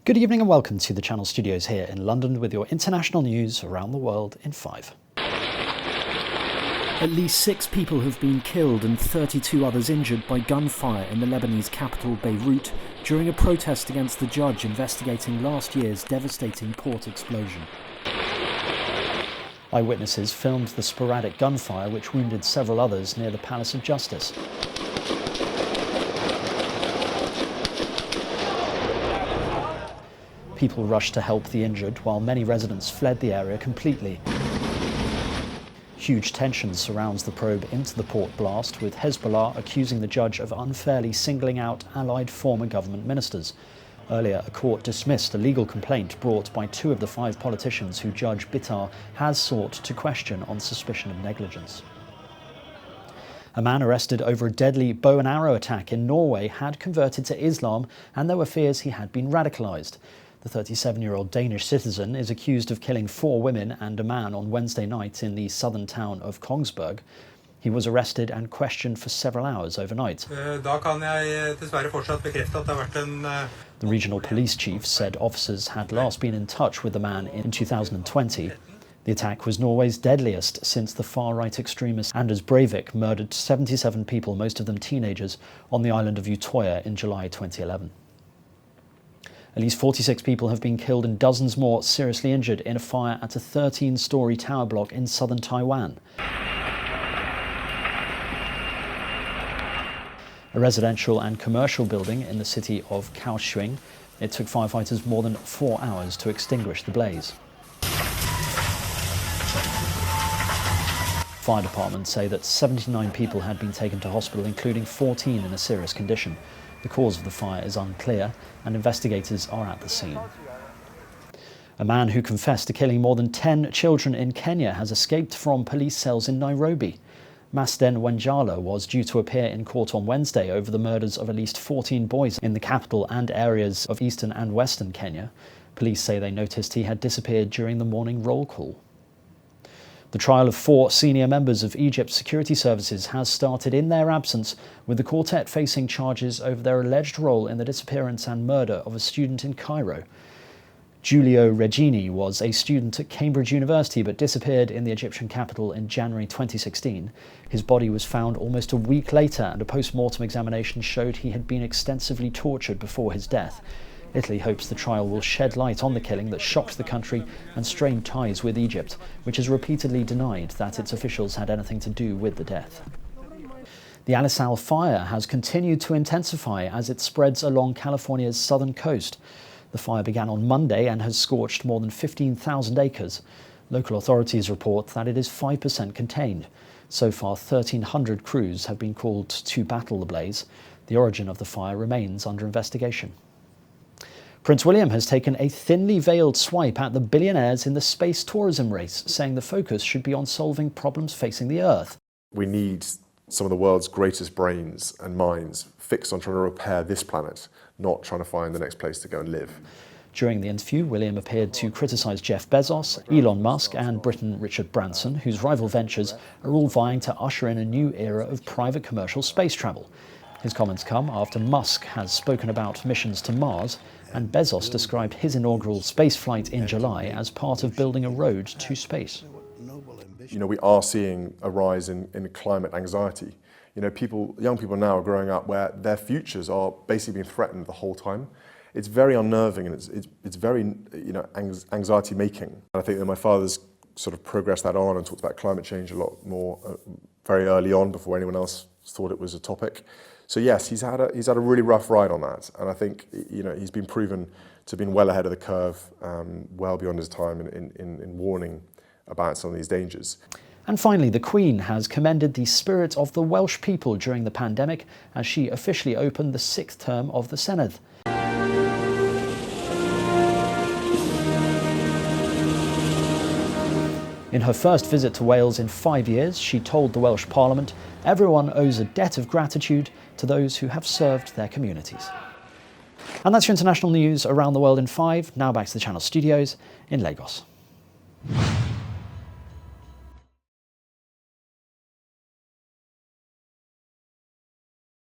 Good evening and welcome to the Channel Studios here in London with your international news around the world in 5. At least 6 people have been killed and 32 others injured by gunfire in the Lebanese capital Beirut during a protest against the judge investigating last year's devastating port explosion. Eyewitnesses filmed the sporadic gunfire which wounded several others near the Palace of Justice. People rushed to help the injured while many residents fled the area completely. Huge tension surrounds the probe into the port blast, with Hezbollah accusing the judge of unfairly singling out allied former government ministers. Earlier, a court dismissed a legal complaint brought by 2 of the 5 politicians who Judge Bitar has sought to question on suspicion of negligence. A man arrested over a deadly bow and arrow attack in Norway had converted to Islam, and there were fears he had been radicalised. The 37-year-old Danish citizen is accused of killing 4 women and a man on Wednesday night in the southern town of Kongsberg. He was arrested and questioned for several hours overnight. The regional police chief said officers had last been in touch with the man in 2020. The attack was Norway's deadliest since the far-right extremist Anders Breivik murdered 77 people, most of them teenagers, on the island of Utøya in July 2011. At least 46 people have been killed and dozens more seriously injured in a fire at a 13-storey tower block in southern Taiwan. A residential and commercial building in the city of Kaohsiung. It took firefighters more than 4 hours to extinguish the blaze. Fire departments say that 79 people had been taken to hospital, including 14 in a serious condition. The cause of the fire is unclear, and investigators are at the scene. A man who confessed to killing more than 10 children in Kenya has escaped from police cells in Nairobi. Masten Wanjala was due to appear in court on Wednesday over the murders of at least 14 boys in the capital and areas of eastern and western Kenya. Police say they noticed he had disappeared during the morning roll call. The trial of 4 senior members of Egypt's security services has started in their absence, with the quartet facing charges over their alleged role in the disappearance and murder of a student in Cairo. GIULIO REGENI was a student at Cambridge University but disappeared in the Egyptian capital in January 2016. His body was found almost a week later, and a post-mortem examination showed he had been extensively tortured before his death. Italy hopes the trial will shed light on the killing that shocked the country and strained ties with Egypt, which has repeatedly denied that its officials had anything to do with the death. The Alisal fire has continued to intensify as it spreads along California's southern coast. The fire began on Monday and has scorched more than 15,000 acres. Local authorities report that it is 5% contained. So far, 1,300 crews have been called to battle the blaze. The origin of the fire remains under investigation. Prince William has taken a thinly veiled swipe at the billionaires in the space tourism race, saying the focus should be on solving problems facing the Earth. We need some of the world's greatest brains and minds fixed on trying to repair this planet, not trying to find the next place to go and live. During the interview, William appeared to criticise Jeff Bezos, Elon Musk and Britain Richard Branson, whose rival ventures are all vying to usher in a new era of private commercial space travel. His comments come after Musk has spoken about missions to Mars, and Bezos described his inaugural space flight in July as part of building a road to space. You know, we are seeing a rise in climate anxiety. You know, young people now are growing up where their futures are basically being threatened the whole time. It's very unnerving, and it's very, you know, anxiety making. And I think that my father's sort of progressed that on and talked about climate change a lot more very early on, before anyone else thought it was a topic. So yes, he's had a really rough ride on that, and I think, you know, he's been proven to have been well ahead of the curve, well beyond his time in warning about some of these dangers. And finally, the Queen has commended the spirit of the Welsh people during the pandemic as she officially opened the 6th term of the Senedd. In her first visit to Wales in 5 years, she told the Welsh Parliament, everyone owes a debt of gratitude to those who have served their communities. And that's your international news around the world in 5. Now back to the Channel Studios in Lagos.